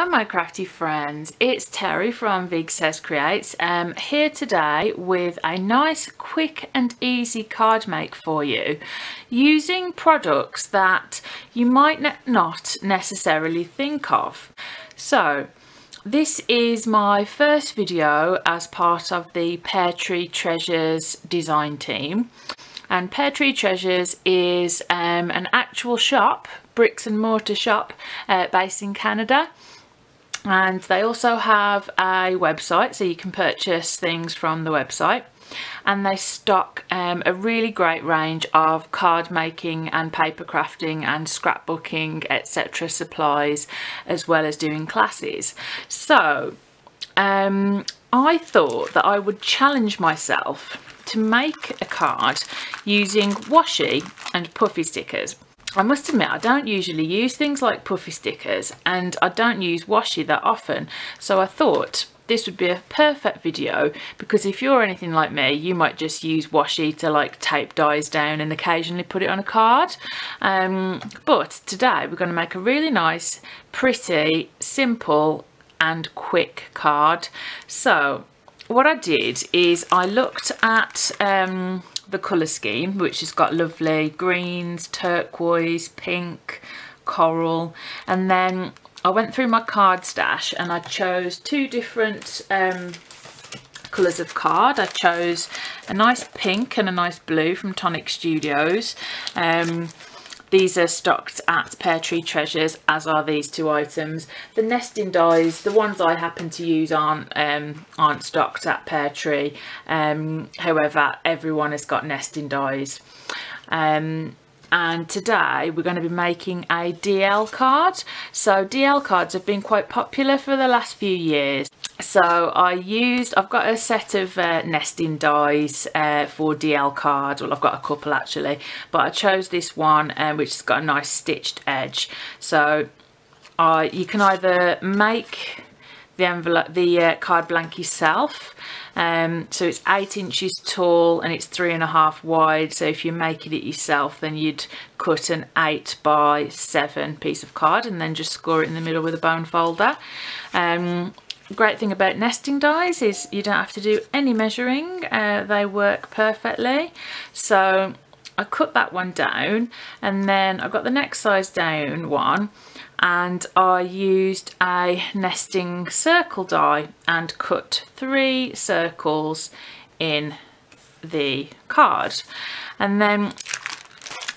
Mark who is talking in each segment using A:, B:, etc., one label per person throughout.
A: Hello my crafty friends, it's Terry from Veegstez Creates here today with a nice quick and easy card make for you using products that you might not necessarily think of. So this is my first video as part of the Pear Tree Treasures design team, and Pear Tree Treasures is an actual shop, bricks and mortar shop based in Canada. And they also have a website, so you can purchase things from the website, and they stock a really great range of card making and paper crafting and scrapbooking etc. supplies, as well as doing classes. So I thought that I would challenge myself to make a card using washi and puffy stickers. I must admit, I don't usually use things like puffy stickers and I don't use washi that often, so I thought this would be a perfect video, because if you're anything like me, you might just use washi to like tape dies down and occasionally put it on a card. But today we're going to make a really nice, pretty, simple and quick card. So what I did is I looked at the colour scheme, which has got lovely greens, turquoise, pink, coral, and then I went through my card stash and I chose two different colours of card. I chose a nice pink and a nice blue from Tonic Studios. These are stocked at Pear Tree Treasures, as are these two items. The nesting dies, the ones I happen to use aren't stocked at Pear Tree. However, everyone has got nesting dies. And today we're going to be making a DL card. So DL cards have been quite popular for the last few years. So I've got a set of nesting dies for DL cards. Well, I've got a couple actually, but I chose this one which has got a nice stitched edge. So you can either make the envelope, the card blank yourself. So it's 8 inches tall and it's 3.5 wide. So if you're making it yourself, then you'd cut an 8 by 7 piece of card and then just score it in the middle with a bone folder. Great thing about nesting dies is you don't have to do any measuring. They work perfectly. So I cut that one down, and then I got the next size down one, and I used a nesting circle die and cut 3 circles in the card. And then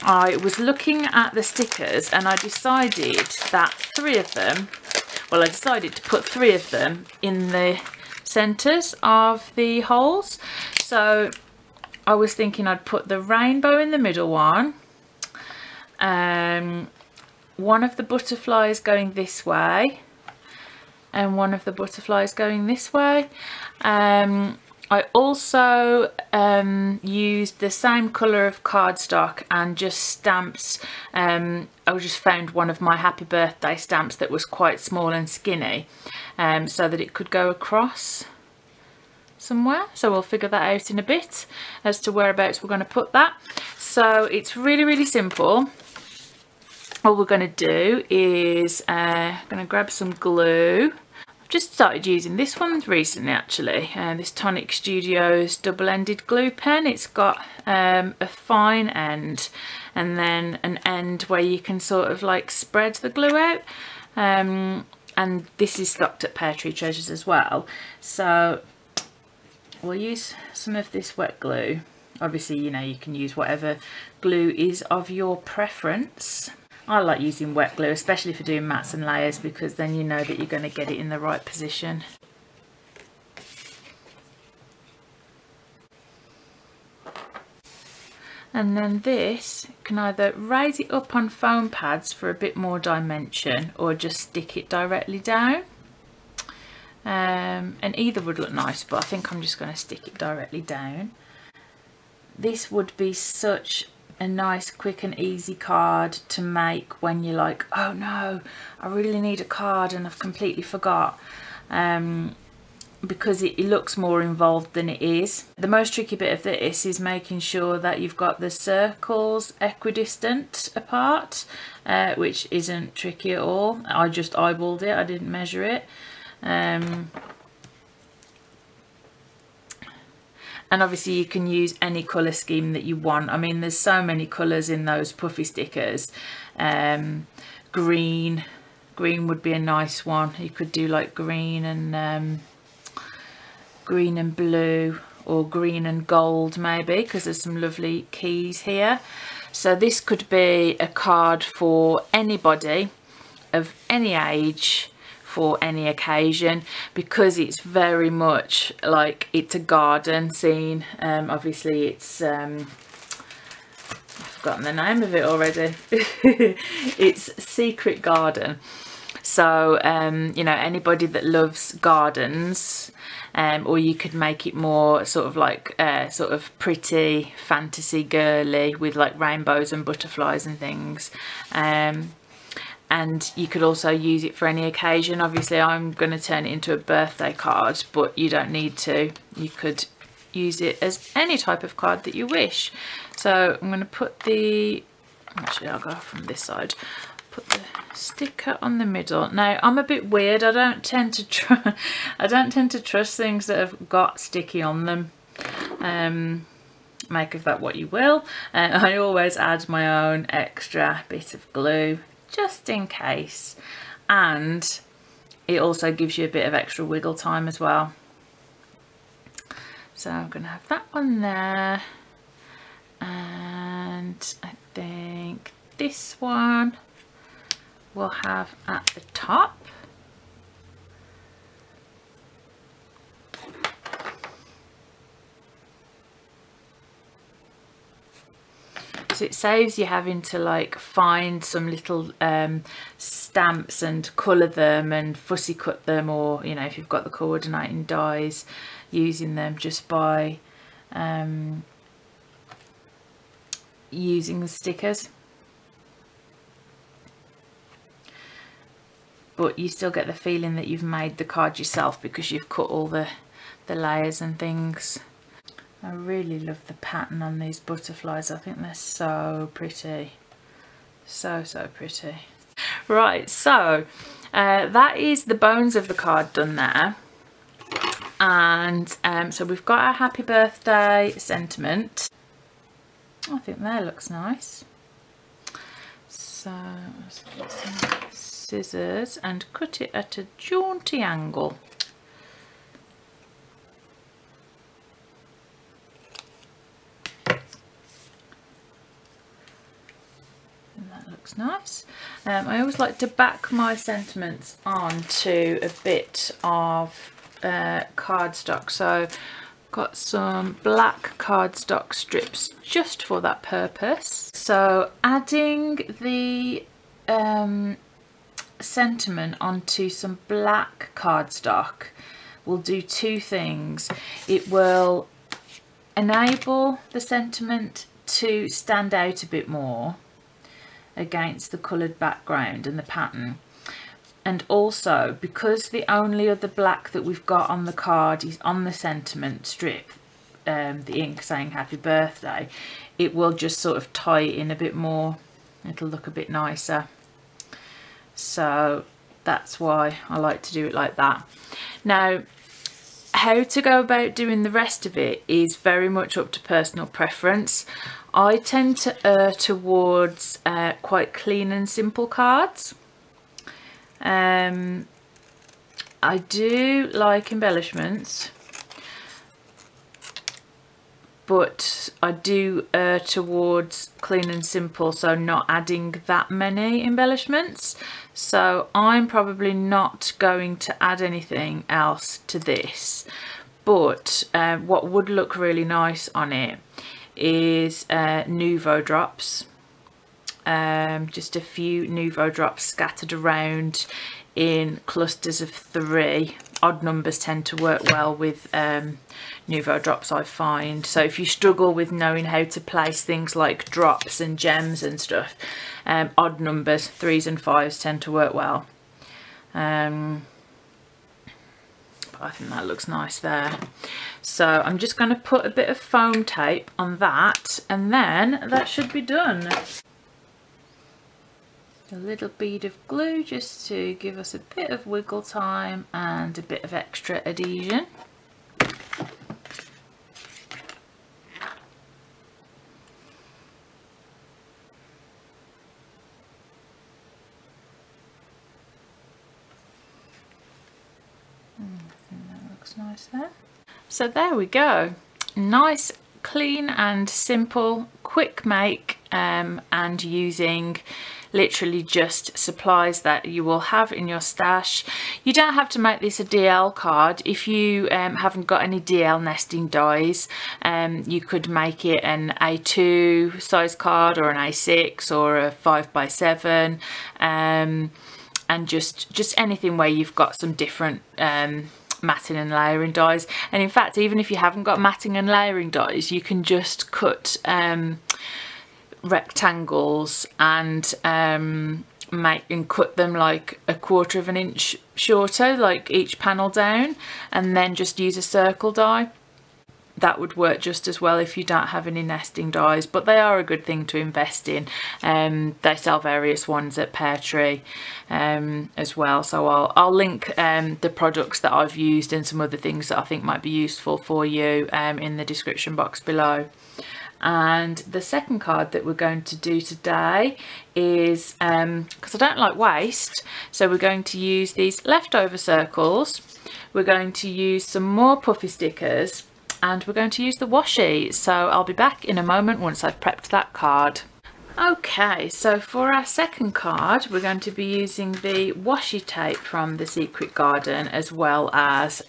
A: I was looking at the stickers and I decided that 3 of them, well, I decided to put 3 of them in the centres of the holes. So I was thinking I'd put the rainbow in the middle one, one of the butterflies going this way and one of the butterflies going this way. I also used the same colour of cardstock and just stamps. I just found one of my happy birthday stamps that was quite small and skinny, so that it could go across somewhere. So we'll figure that out in a bit as to whereabouts we're going to put that. So it's really simple. All we're going to do is going to grab some glue. I've just started using this one recently actually, this Tonic Studios double-ended glue pen. It's got a fine end and then an end where you can sort of like spread the glue out, and this is stocked at Pear Tree Treasures as well. So we'll use some of this wet glue. Obviously, you know, you can use whatever glue is of your preference. I like using wet glue, especially for doing mats and layers, because then you know that you're going to get it in the right position. And then this can either raise it up on foam pads for a bit more dimension or just stick it directly down. And either would look nice, but I think I'm just going to stick it directly down. This would be such a nice, quick and easy card to make when you're like, oh no, I really need a card and I've completely forgot. because it looks more involved than it is. The most tricky bit of this is making sure that you've got the circles equidistant apart, which isn't tricky at all. I just eyeballed it, I didn't measure it. And obviously you can use any colour scheme that you want. I mean, there's so many colours in those puffy stickers. Green would be a nice one. You could do like green and blue, or green and gold maybe, because there's some lovely keys here. So this could be a card for anybody of any age, for any occasion, because it's very much like it's a garden scene. Obviously it's I've forgotten the name of it already. It's Secret Garden. So you know, anybody that loves gardens, or you could make it more sort of like sort of pretty fantasy girly with like rainbows and butterflies and things. And you could also use it for any occasion. Obviously I'm going to turn it into a birthday card, but you don't need to. You could use it as any type of card that you wish. So I'm going to put the, actually I'll go from this side, put the sticker on the middle. Now I'm a bit weird, I don't tend to trust things that have got sticky on them. Make of that what you will. I always add my own extra bit of glue just in case, and it also gives you a bit of extra wiggle time as well. So I'm gonna have that one there, and I think this one we'll have at the top. So it saves you having to like find some little stamps and colour them and fussy cut them, or you know, if you've got the coordinating dies, using them just by using the stickers. But you still get the feeling that you've made the card yourself because you've cut all the layers and things. I really love the pattern on these butterflies. I think they're so pretty. So pretty. Right, so that is the bones of the card done there. And so we've got our happy birthday sentiment. I think that looks nice. So let's get some scissors and cut it at a jaunty angle. Looks nice. I always like to back my sentiments onto a bit of cardstock, so got some black cardstock strips just for that purpose. So adding the sentiment onto some black cardstock will do two things. It will enable the sentiment to stand out a bit more against the coloured background and the pattern, and also because the only other black that we've got on the card is on the sentiment strip, the ink saying happy birthday, it will just sort of tie it in a bit more. It'll look a bit nicer. So that's why I like to do it like that. Now, how to go about doing the rest of it is very much up to personal preference. I tend to err towards quite clean and simple cards. I do like embellishments, but I do err towards clean and simple, so not adding that many embellishments. So I'm probably not going to add anything else to this, but what would look really nice on it is Nouveau drops. Just a few Nouveau drops scattered around in clusters of 3. Odd numbers tend to work well with Nouveau drops, I find. So if you struggle with knowing how to place things like drops and gems and stuff, odd numbers, 3s and 5s, tend to work well. but I think that looks nice there. So I'm just going to put a bit of foam tape on that, and then that should be done. A little bead of glue just to give us a bit of wiggle time and a bit of extra adhesion. I think that looks nice there. So there we go. Nice, clean and simple, quick make, and using literally just supplies that you will have in your stash. You don't have to make this a DL card. If you haven't got any DL nesting dies, you could make it an A2 size card or an A6 or a 5x7, and just anything where you've got some different matting and layering dies. And in fact, even if you haven't got matting and layering dies, you can just cut rectangles and cut them like 1/4 of an inch shorter, like each panel down, and then just use a circle die. That would work just as well if you don't have any nesting dies, but they are a good thing to invest in. They sell various ones at Pear Tree as well, so I'll link the products that I've used and some other things that I think might be useful for you in the description box below. And the second card that we're going to do today is, because I don't like waste, so we're going to use these leftover circles, we're going to use some more puffy stickers, and we're going to use the washi. So I'll be back in a moment once I've prepped that card. Okay, so for our second card, we're going to be using the washi tape from the Secret Garden, as well as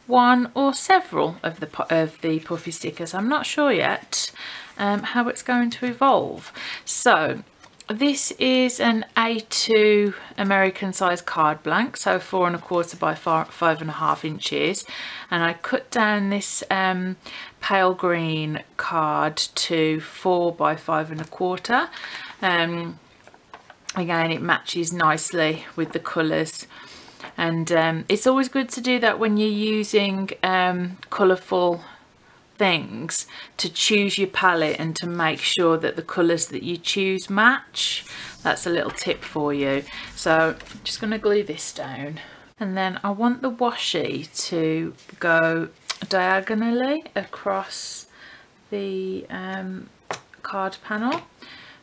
A: one or several of the puffy stickers. I'm not sure yet how it's going to evolve. So this is an A2 American size card blank, so 4 1/4 by 5 1/2 inches, and I cut down this pale green card to 4 by 5 1/4. Again, it matches nicely with the colours, and it's always good to do that when you're using colourful things, to choose your palette and to make sure that the colours that you choose match. That's a little tip for you. So I'm just going to glue this down, and then I want the washi to go diagonally across the card panel.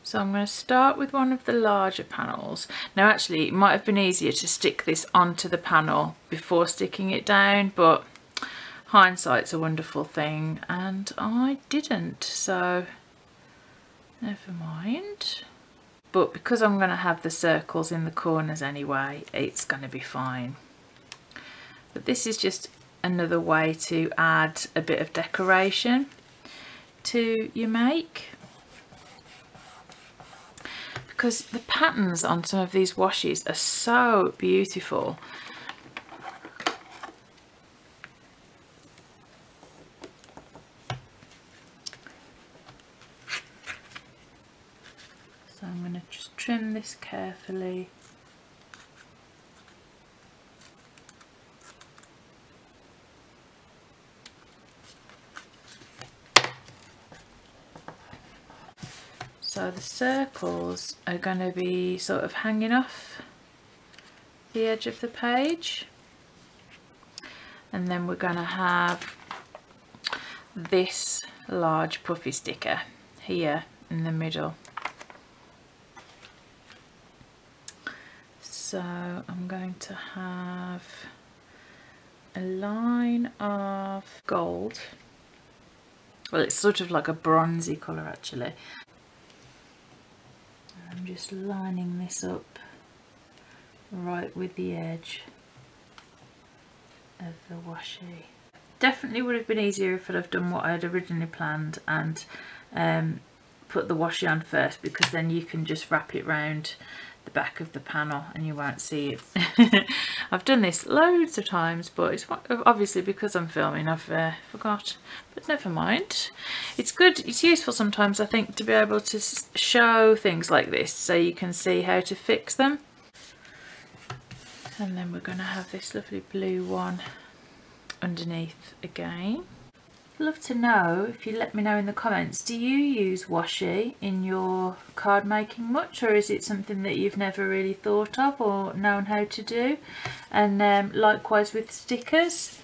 A: So I'm going to start with one of the larger panels. Now actually it might have been easier to stick this onto the panel before sticking it down, but hindsight's a wonderful thing and I didn't, so never mind. But because I'm going to have the circles in the corners anyway, it's going to be fine. But this is just another way to add a bit of decoration to your make, because the patterns on some of these washes are so beautiful. So I'm going to just trim this carefully. So the circles are going to be sort of hanging off the edge of the page, and then we're going to have this large puffy sticker here in the middle. So I'm going to have a line of gold. Well, it's sort of like a bronzy colour actually. I'm just lining this up right with the edge of the washi. Definitely would have been easier if I'd have done what I had originally planned and put the washi on first, because then you can just wrap it round the back of the panel and you won't see it. I've done this loads of times, but it's obviously because I'm filming I've forgot, but never mind. It's good, it's useful sometimes I think to be able to show things like this so you can see how to fix them. And then we're going to have this lovely blue one underneath again. I'd love to know, if you let me know in the comments, do you use washi in your card making much, or is it something that you've never really thought of or known how to do? And likewise with stickers,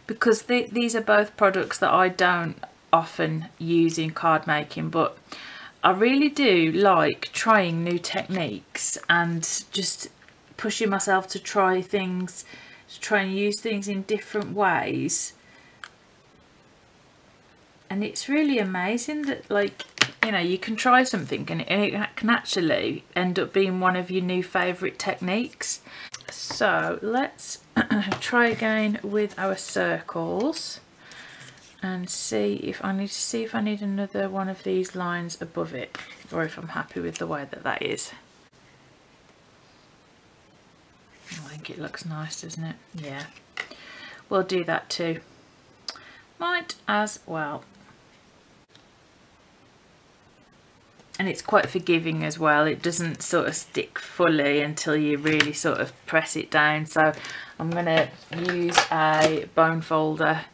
A: because these are both products that I don't often use in card making, but I really do like trying new techniques and just pushing myself to try things, to try and use things in different ways. And it's really amazing that, like, you know, you can try something and it can actually end up being one of your new favourite techniques. So let's try again with our circles and see if I need another one of these lines above it, or if I'm happy with the way that that is. I think it looks nice, doesn't it? Yeah, we'll do that too. Might as well. And it's quite forgiving as well. It doesn't sort of stick fully until you really sort of press it down. So I'm going to use a bone folder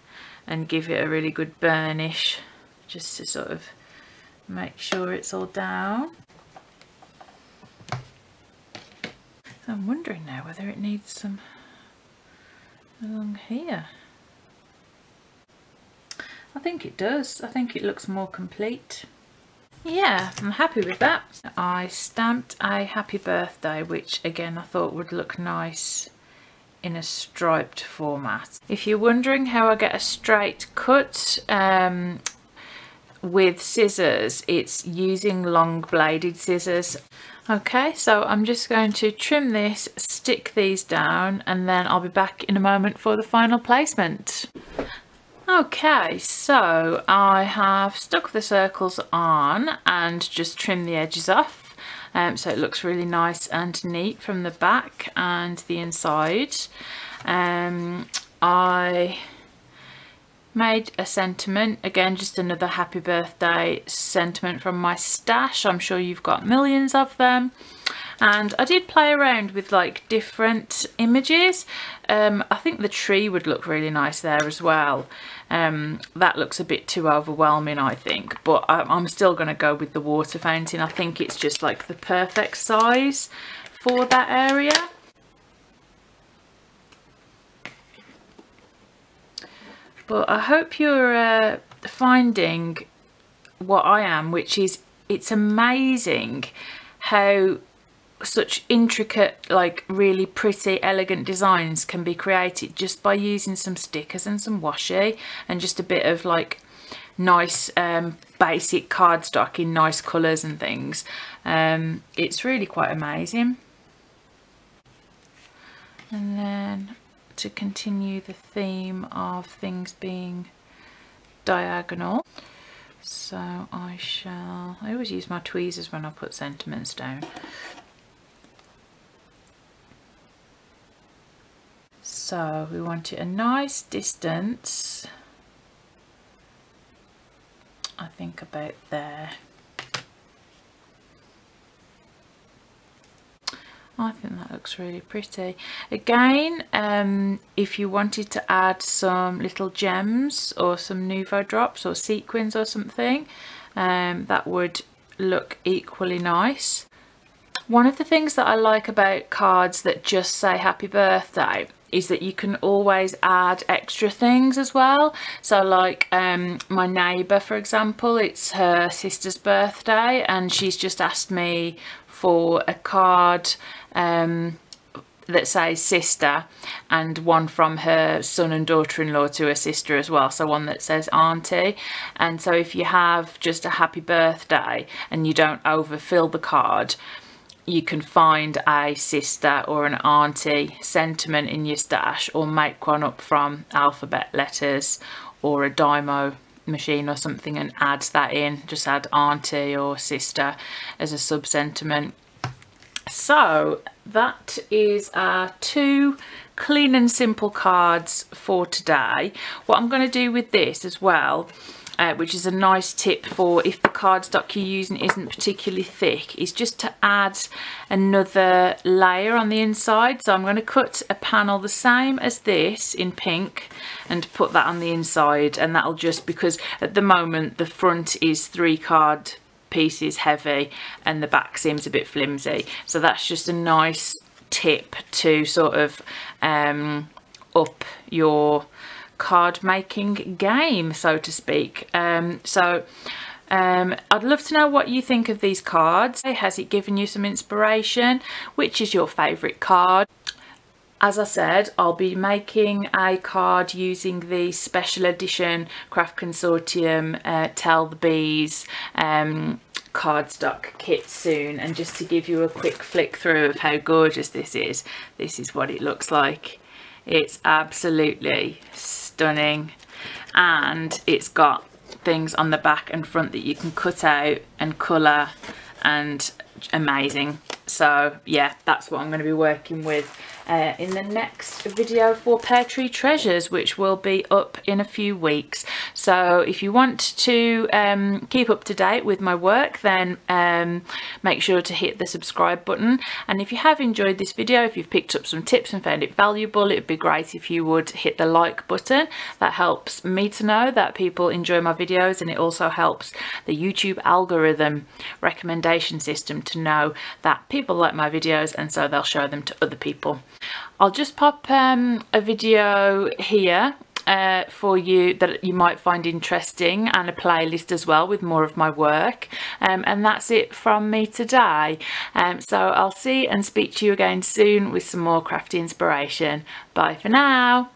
A: and give it a really good burnish, just to sort of make sure it's all down. I'm wondering now whether it needs some along here. I think it does. I think it looks more complete. Yeah, I'm happy with that. I stamped a happy birthday, which again I thought would look nice in a striped format. If you're wondering how I get a straight cut with scissors, it's using long bladed scissors. Okay, so I'm just going to trim this, stick these down, and then I'll be back in a moment for the final placement. Okay, so I have stuck the circles on and just trimmed the edges off, so it looks really nice and neat from the back and the inside. I made a sentiment, again just another happy birthday sentiment from my stash. I'm sure you've got millions of them. And I did play around with like different images. I think the tree would look really nice there as well. That looks a bit too overwhelming, I think, but I'm still going to go with the water fountain. I think it's just like the perfect size for that area. But I hope you're finding what I am, which is it's amazing how such intricate, like really pretty, elegant designs can be created just by using some stickers and some washi and just a bit of like nice basic cardstock in nice colours and things. It's really quite amazing. And then to continue the theme of things being diagonal, so I always use my tweezers when I put sentiments down. So we want it a nice distance, I think about there. I think that looks really pretty. Again, if you wanted to add some little gems or some Nouveau drops or sequins or something, that would look equally nice. One of the things that I like about cards that just say happy birthday is that you can always add extra things as well. So like my neighbour, for example, it's her sister's birthday and she's just asked me for a card that says sister, and one from her son and daughter-in-law to her sister as well, so one that says auntie. And so if you have just a happy birthday and you don't overfill the card, you can find a sister or an auntie sentiment in your stash, or make one up from alphabet letters or a Dymo machine or something and add that in. Just add auntie or sister as a sub sentiment. So that is our 2 clean and simple cards for today. What I'm going to do with this as well which is a nice tip for if the cardstock you're using isn't particularly thick, is just to add another layer on the inside. So I'm going to cut a panel the same as this in pink and put that on the inside, and that'll just, because at the moment the front is 3 card pieces heavy and the back seems a bit flimsy, so that's just a nice tip to sort of up your card making game, so to speak. I'd love to know what you think of these cards. Has it given you some inspiration? Which is your favourite card? As I said, I'll be making a card using the special edition Craft Consortium Tell the Bees cardstock kit soon, and just to give you a quick flick through of how gorgeous this is what it looks like. It's absolutely stunning, and it's got things on the back and front that you can cut out and colour, and amazing. So yeah, that's what I'm going to be working with in the next video for Pear Tree Treasures, which will be up in a few weeks. So if you want to keep up to date with my work, then make sure to hit the subscribe button. And if you have enjoyed this video, if you've picked up some tips and found it valuable, it'd be great if you would hit the like button. That helps me to know that people enjoy my videos, and it also helps the YouTube algorithm recommendation system to know that people like my videos, and so they'll show them to other people. I'll just pop a video here for you that you might find interesting, and a playlist as well with more of my work, and that's it from me today. So I'll see and speak to you again soon with some more crafty inspiration. Bye for now.